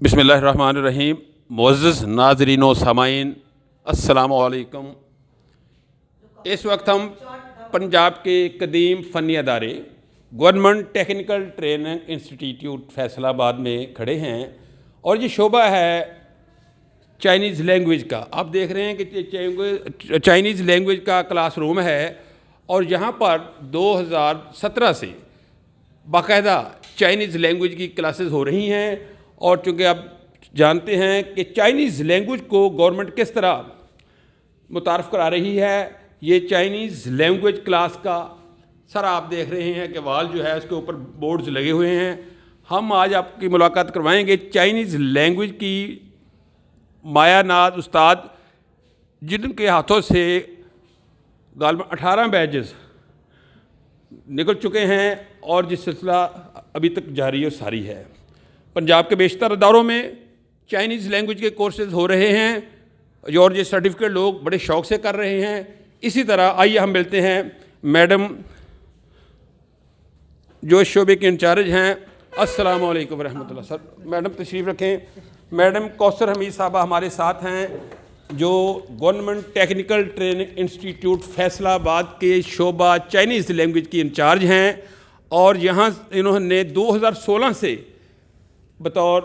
बिस्मिल्लाहिर्रहमानिर्रहीम। मुअज़्ज़ज़ नाज़रीन व सामाईन, अस्सलामु अलैकुम। इस वक्त हम पंजाब के कदीम फ़नी अदारे government technical training institute Faisalabad में खड़े हैं और ये शोबा है चाइनीज़ लैंग्वेज का। आप देख रहे हैं कि चाइनीज़ लैंग्वेज का क्लासरूम है और यहाँ पर 2017 से बाकायदा चाइनीज़ लैंग्वेज की क्लासेस हो रही हैं। और चूँकि आप जानते हैं कि चाइनीज़ लैंग्वेज को गवर्नमेंट किस तरह मुतारफ़ करा रही है, ये चाइनीज़ लैंग्वेज क्लास का सर आप देख रहे हैं कि वाल जो है उसके ऊपर बोर्ड्स लगे हुए हैं। हम आज आपकी मुलाकात करवाएंगे चाइनीज़ लैंग्वेज की माया नाज उस्ताद, जिनके हाथों से गालिबन 18 बैचेस निकल चुके हैं और जिस सिलसिला अभी तक जारी और सारी है। पंजाब के बेशतर अदारों में चाइनीज़ लैंग्वेज के कोर्सेज हो रहे हैं और ये सर्टिफिकेट लोग बड़े शौक़ से कर रहे हैं। इसी तरह आइए हम मिलते हैं मैडम जो इस शोबे के इंचार्ज हैं। अस्सलामु अलैकुम रहमतुल्लाह। सर मैडम तशरीफ़ रखें। मैडम कौसर हमीद साहबा हमारे साथ हैं जो government technical training institute Faisalabad के शोबा चाइनीज़ लैंग्वेज की इंचार्ज हैं और यहाँ इन्होंने 2016 से बतौर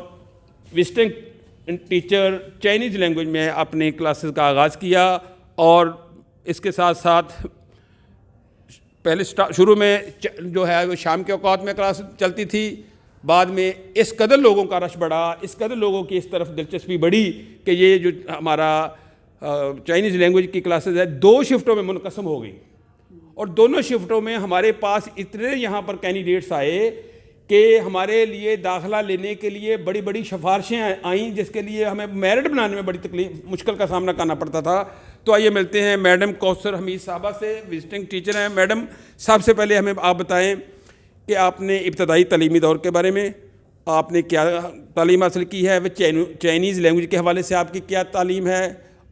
विजिटिंग टीचर चाइनीज़ लैंग्वेज में अपनी क्लासेस का आगाज़ किया और इसके साथ साथ पहले शुरू में जो है वो शाम के औकात में क्लास चलती थी। बाद में इस कदर लोगों का रश बढ़ा, इस कदर लोगों की इस तरफ दिलचस्पी बढ़ी कि ये जो हमारा चाइनीज़ लैंग्वेज की क्लासेस है 2 शिफ्टों में मुनक़सम हो गई और दोनों शिफ्टों में हमारे पास इतने यहाँ पर कैंडिडेट्स आए कि हमारे लिए दाखिला लेने के लिए बड़ी बड़ी सिफारिशें आईं, जिसके लिए हमें मेरिट बनाने में बड़ी मुश्किल का सामना करना पड़ता था। तो आइए मिलते हैं मैडम कौसर हमीद साहबा से, विजिटिंग टीचर हैं। मैडम सबसे पहले हमें आप बताएं कि आपने इब्तदाई तालीमी दौर के बारे में आपने क्या तालीम हासिल की है, वह चाइनीज़ लैंग्वेज के हवाले से आपकी क्या तालीम है,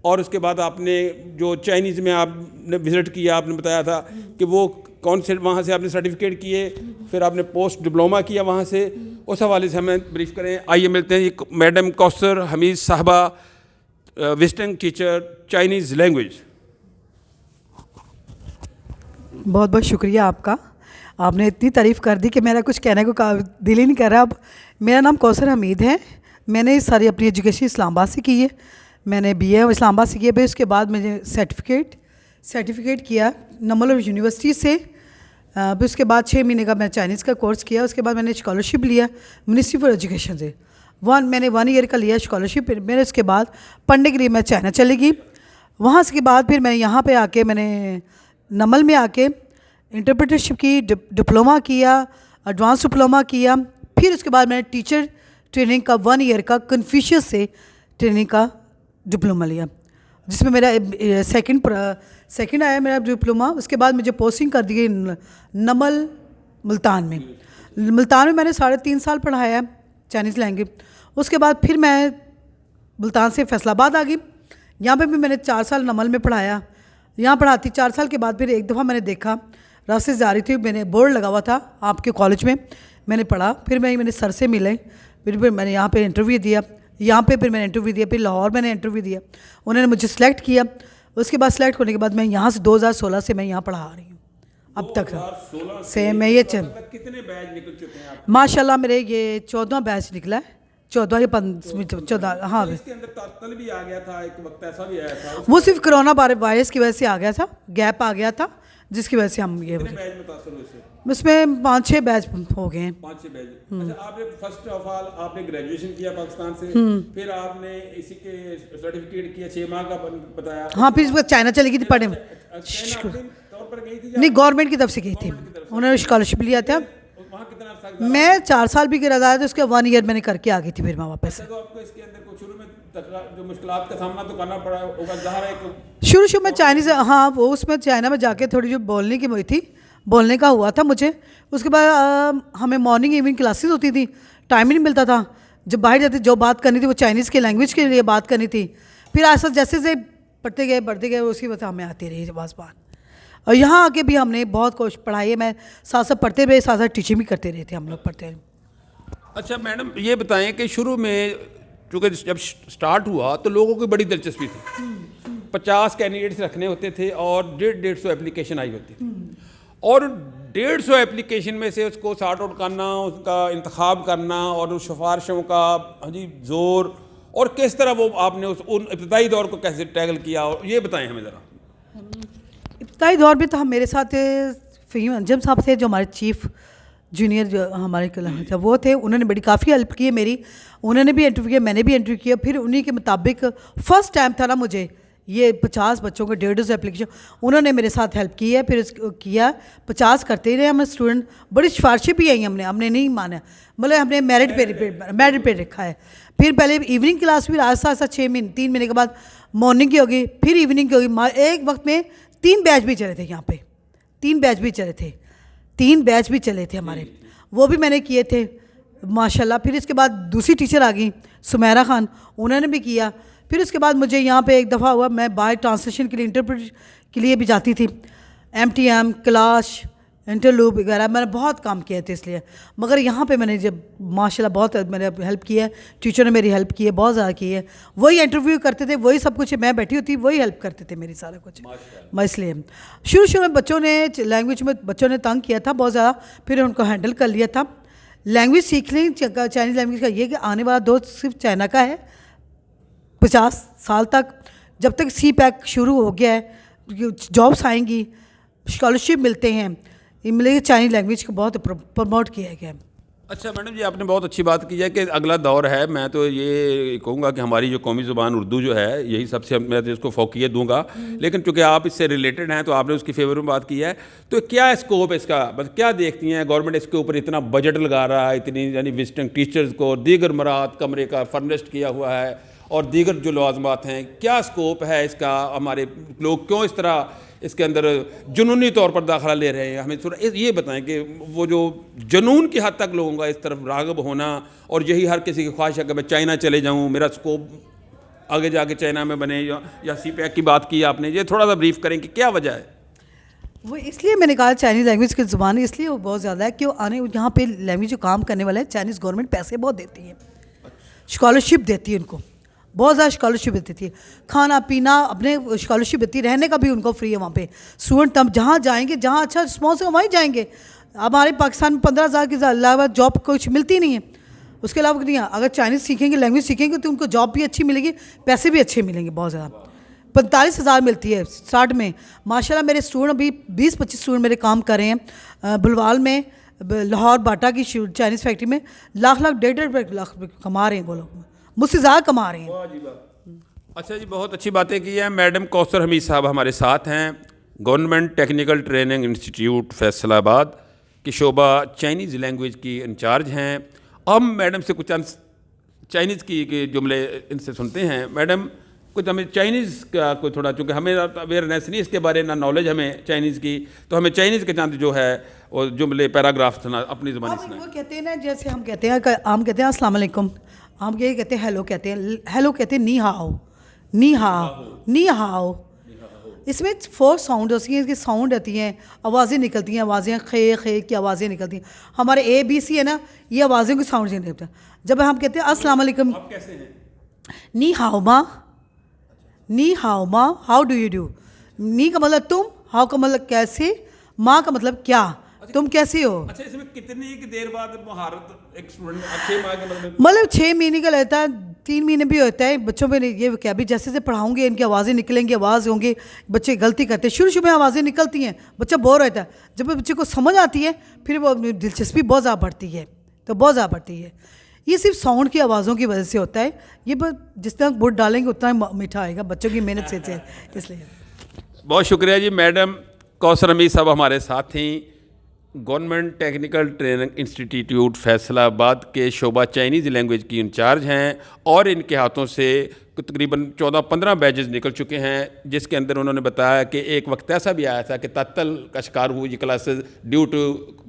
और उसके बाद आपने जो चाइनीज़ में आपने विज़िट किया, आपने बताया था कि वो कौन से वहाँ से आपने सर्टिफिकेट किए, फिर आपने पोस्ट डिप्लोमा किया वहाँ से, उस हवाले से हमें ब्रीफ करें। आइए मिलते हैं मैडम कौसर हमीद साहबा, विजिटिंग टीचर चाइनीज़ लैंग्वेज। बहुत बहुत शुक्रिया आपका, आपने इतनी तारीफ़ कर दी कि मेरा कुछ कहने को दिल ही नहीं कर रहा। अब मेरा नाम कौसर हमीद है। मैंने सारी अपनी एजुकेशन इस्लामाबाद से की है। मैंने BA इस्लामाबाद से किया, फिर उसके बाद मैंने सर्टिफिकेट किया नमल यूनिवर्सिटी से। फिर उसके बाद 6 महीने का मैं चाइनीज़ का कोर्स किया। उसके बाद मैंने स्कॉलरशिप लिया मिनिस्ट्री फॉर एजुकेशन से। मैंने 1 ईयर का लिया स्कॉलरशिप। मेरे उसके बाद पढ़ने के लिए मैं चाइना चली गई। वहाँ से के बाद फिर मैंने यहाँ पे आके मैंने नमल में आके इंटरप्रेटरशिप की, डिप्लोमा किया, एडवांस डिप्लोमा किया। फिर उसके बाद मैंने टीचर ट्रेनिंग का 1 ईयर का कन्फ्यूशियस से ट्रेनिंग का डिप्लोमा लिया, जिसमें मेरा सेकंड आया मेरा डिप्लोमा। उसके बाद मुझे पोस्टिंग कर दी गई नमल मुल्तान में। मुल्तान में मैंने 3.5 साल पढ़ाया चाइनीज़ लैंग्वेज। उसके बाद फिर मैं मुल्तान से फैसलाबाद आ गई। यहाँ पे भी मैंने 4 साल नमल में पढ़ाया। यहाँ पढ़ाती 4 साल के बाद फिर एक दफ़ा मैंने देखा, रास्ते से जा रही थी, मैंने बोर्ड लगा हुआ था आपके कॉलेज में, मैंने पढ़ा। फिर मैंने सर से मिले, फिर मैंने यहाँ पे इंटरव्यू दिया, फिर मैंने इंटरव्यू दिया, फिर लाहौर मैंने इंटरव्यू दिया, उन्होंने मुझे सेलेक्ट किया। उसके बाद सेलेक्ट होने के बाद मैं यहाँ से 2016 से मैं यहाँ पढ़ा रही हूँ अब तक से। मैं ये कितने बैच निकल चुके हैं आप? माशाल्लाह मेरे ये 14वां बैच निकला है, 14 या 14। हाँ, इसके अंदर तात्तल भी आ गया था, एक वक्त ऐसा भी आया था, वो सिर्फ कोरोना वायरस की वजह से आ गया था, गैप आ गया था, जिसकी वजह से हम ये उसमें 5-6 बैच हो गए हैं। 5-6 बैच। अच्छा, आपने फर्स्ट ऑफ ऑल आपने ग्रेजुएशन किया पाकिस्तान से, फिर आपने इसी के सर्टिफिकेट किया 6 माह का बताया। हाँ, फिर उसके चाइना चली गई थी पढ़ने। नहीं, गवर्नमेंट की तरफ से गई थी, उन्होंने स्कॉलरशिप लिया था। मैं 4 साल भी गिरा था, उसके 1 ईयर मैंने करके आ गई थी फिर मैं वापस। तो आपको इसके अंदर कुछ शुरू में जो मुश्किलात का सामना तो करना पड़ा होगा, ज़ाहिर है शुरू में चाइनीज़, हाँ वो उसमें चाइना में जाके थोड़ी जो बोलने की हुई थी, बोलने का हुआ था मुझे। उसके बाद हमें मॉर्निंग इवनिंग क्लासेस होती थी, टाइम ही नहीं मिलता था। जब बाहर जाते जो बात करनी थी वो चाइनीज़ के लैंग्वेज के लिए बात करनी थी। फिर ऐसा जैसे पढ़ते गए उसकी वजह हमें आती रही बात। और यहाँ आके भी हमने बहुत कुछ पढ़ाई है। मैं साथ साथ पढ़ते रहे, साथ साथ टीचिंग भी करते रहे थे हम लोग पढ़ते रहे। अच्छा मैडम, ये बताएं कि शुरू में चूँकि जब स्टार्ट हुआ तो लोगों की बड़ी दिलचस्पी थी, 50 कैंडिडेट्स रखने होते थे और 150 एप्लीकेशन आई होती थी, और 150 एप्लीकेशन में से उसको सॉर्ट आउट करना, उसका इंतखाब करना और उस सिफारिशों का जी जोर, और किस तरह वो आपने उन इब्तदाई दौर को कैसे टैकल किया, और ये बताएं हमें ज़रा। इब्तदाई दौर में तो हम मेरे साथ फ़हीम अंजम साहब थे, जो हमारे चीफ जूनियर जो हमारे जब वो थे, उन्होंने बड़ी काफ़ी हेल्प की है मेरी। उन्होंने भी इंटरव्यू किया, मैंने भी इंटरव्यू किया। फिर उन्हीं के मुताबिक फ़र्स्ट टाइम था ना मुझे ये 50 बच्चों को 150 एप्लीकेशन, उन्होंने मेरे साथ हेल्प की है। फिर किया 50 करते ही रहे हम स्टूडेंट। बड़ी सिफारिशें भी आई हमने नहीं माना, मतलब हमने मेरिट पे रखा है। फिर पहले इवनिंग क्लास भी आस्ता आस्ता 3 महीने के बाद मॉर्निंग की होगी, फिर इवनिंग की होगी। एक वक्त में 3 बैच भी चले थे यहाँ पे, 3 बैच भी चले थे हमारे, वो भी मैंने किए थे माशाल्लाह। फिर इसके बाद दूसरी टीचर आ गई सुमेरा खान, उन्होंने भी किया। फिर उसके बाद मुझे यहाँ पे एक दफ़ा हुआ, मैं बाहर ट्रांसलेशन के लिए इंटरप्रेट के लिए भी जाती थी, MTM क्लास इंटरलूब वगैरह मैंने बहुत काम किए थे इसलिए। मगर यहाँ पे मैंने जब माशाल्लाह बहुत मैंने हेल्प की है, टीचर ने मेरी हेल्प की है, बहुत ज़्यादा की है। वही इंटरव्यू करते थे, वही सब कुछ, मैं बैठी होती वही हेल्प करते थे मेरी सारा कुछ। मैं इसलिए शुरू में बच्चों ने लैंग्वेज में बच्चों ने तंग किया था बहुत ज़्यादा, फिर उनको हैंडल कर लिया था। लैंग्वेज सीख ली चाइनीज़ लैंग्वेज का ये कि आने वाला दौर सिर्फ चाइना का है। 50 साल तक, जब तक CPAC शुरू हो गया है, जॉब्स आएंगी, स्कॉलरशिप मिलते हैं, मिलेगी, चाइनीज़ लैंग्वेज को बहुत प्रमोट किया गया है। अच्छा मैडम जी, आपने बहुत अच्छी बात की है कि अगला दौर है। मैं तो ये कहूँगा कि हमारी जो कौमी ज़ुबान उर्दू जो है, यही सबसे मैं तो इसको फ़ौक़ियत दूंगा। लेकिन चूँकि आप इससे रिलेटेड हैं तो आपने उसकी फेवर में बात की है, तो क्या स्कोप है इसका, मतलब क्या देखती हैं गवर्नमेंट इसके ऊपर इतना बजट लगा रहा है, इतनी यानी विजिटिंग टीचर्स को दीगर मराहत कमरे का फर्निश्ड किया हुआ है और दीगर जो लाज़िमात हैं, क्या स्कोप है इसका? हमारे लोग क्यों इस तरह इसके अंदर जुनूनी तौर पर दाखिला ले रहे हैं? हमें थोड़ा ये बताएं कि वो जो जुनून की हद तक लोगों का इस तरफ राग़िब होना, और यही हर किसी की ख्वाहिश है कि मैं चाइना चले जाऊं, मेरा स्कोप आगे जाके चाइना में बने, या CPAC की बात की आपने, ये थोड़ा सा ब्रीफ करें कि क्या वजह है? वो इसलिए मैंने कहा चाइनीज़ लैंग्वेज की ज़ुबान इसलिए वो बहुत ज़्यादा है कि वो आने यहाँ पे लैंग्वेज जो काम करने वाला है, चाइनीज़ गवर्नमेंट पैसे बहुत देती है, स्कॉलरशिप देती है उनको, बहुत ज़्यादा स्कॉलरशिप देती है, खाना पीना अपने स्कॉलरशिप देती है, रहने का भी उनको फ्री है वहाँ पे। स्टूडेंट तब जहाँ जाएंगे, जहाँ अच्छा रिस्पॉन्स है वहीं जाएंगे। हमारे पाकिस्तान में 15,000 के अलावा जॉब कुछ मिलती नहीं है, उसके अलावा नहीं है। अगर चाइनीज़ सीखेंगे, लैंग्वेज सीखेंगे तो उनको जॉब भी अच्छी मिलेगी, पैसे भी अच्छे मिलेंगे, बहुत ज़्यादा। 45,000 मिलती है स्टार्ट में। माशाल्लाह मेरे स्टूडेंट अभी 20-25 स्टूडेंट मेरे काम कर रहे हैं बुलवाल में, लाहौर बाटा की चाइनीज़ फैक्ट्री में, लाख 1.5 लाख कमा रहे हैं वो लोग, मुझसे ज़्यादा कमा रहे हैं। अच्छा जी, बहुत अच्छी बातें की हैं। मैडम कौसर हमीद साहब हमारे साथ हैं, government technical training institute Faisalabad की शोबा चाइनीज़ लैंग्वेज की इंचार्ज हैं। हम मैडम से कुछ चाइनीज़ की जुमले इनसे सुनते हैं। मैडम कुछ हमें चाइनीज़ का कोई थोड़ा, चूँकि हमें अवेयरनेस नहीं इसके बारे, ना नॉलेज हमें चाइनीज़ की, तो हमें चाइनीज़ के चंद जो है वो जुमले पैराग्राफ सुना अपनी ज़ुबानी सुना। वो कहते हैं ना, जैसे हम कहते हैं अस्सलाम वालेकुम, हम यही कहते हैं हेलो, कहते हैं नी हाओ, नी हाओ, नी हाओ। इसमें 4 साउंड होती हैं, इसकी साउंड आती हैं, आवाज़ें निकलती हैं, आवाज़ें खे की आवाज़ें निकलती हैं। हमारे ABC है ना, ये आवाज़ों की साउंड से निकलता है। जब हम कहते हैं अस्सलाम वालेकुम, कैसे हैं? नी हाओ माँ, नी हाओ माँ, हाउ डू यू डू। नी का मतलब तुम, हाउ का मतलब कैसे, माँ का मतलब क्या, तुम कैसे हो। अच्छा, इसमें कितनी देर बाद महारत एक स्टूडेंट 6 माह के मतलब 6 महीने का रहता है, 3 महीने भी होता है बच्चों में। ये क्या भी जैसे जैसे पढ़ाऊंगे इनकी आवाज़ें निकलेंगी, आवाज़ होंगी, बच्चे गलती करते हैं, शुरू में आवाज़ें निकलती हैं, बच्चा बोर रहता है। जब बच्चे को समझ आती है फिर वो दिलचस्पी बहुत ज़्यादा बढ़ती है, तो बहुत ज़्यादा बढ़ती है। ये सिर्फ साउंड की आवाज़ों की वजह से होता है। ये बस जिस तरह गुड़ डालेंगे उतना मीठा आएगा, बच्चों की मेहनत से, इसलिए। बहुत शुक्रिया जी। मैडम कौसर हमीद साहब हमारे साथ थी, government technical training institute Faisalabad के शोबा चाइनीज़ लैंग्वेज की इंचार्ज हैं, और इनके हाथों से तकरीबन 14-15 बैचेस निकल चुके हैं, जिसके अंदर उन्होंने बताया कि एक वक्त ऐसा भी आया था कि तअत्तल का शिकार हुई ये क्लासेस ड्यू टू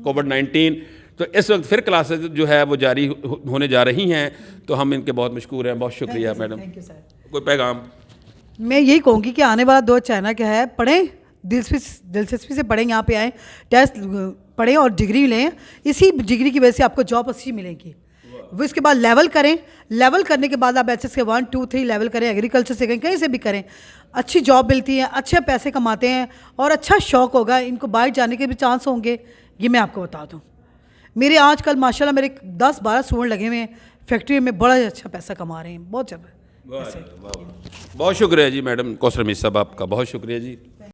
कोविड-19। तो इस वक्त फिर क्लासेस जो है वो जारी होने जा रही हैं, तो हम इनके बहुत मशकूर हैं। बहुत शुक्रिया मैडम। Thank you sir. कोई पैगाम? मैं यही कहूँगी कि आने वाला दौर चाइना का है, पढ़ें, दिलचस्पी से पढ़ें, यहाँ पे आएँ, टेस्ट पढ़ें और डिग्री लें। इसी डिग्री की वजह से आपको जॉब अच्छी मिलेगी। वो इसके बाद लेवल करें, लेवल करने के बाद आप एचएस के 1 2 3 लेवल करें, एग्रीकल्चर से करें, कहीं से भी करें, अच्छी जॉब मिलती है, अच्छे पैसे कमाते हैं और अच्छा शौक होगा, इनको बाहर जाने के भी चांस होंगे, ये मैं आपको बता दूं। मेरे आजकल माशाल्लाह मेरे 10-12 स्टूडेंट लगे हुए हैं फैक्ट्री में, बड़ा अच्छा पैसा कमा रहे हैं, बहुत ज़्यादा। बहुत शुक्रिया जी मैडम कौसर हमीद साहब, आपका बहुत शुक्रिया जी।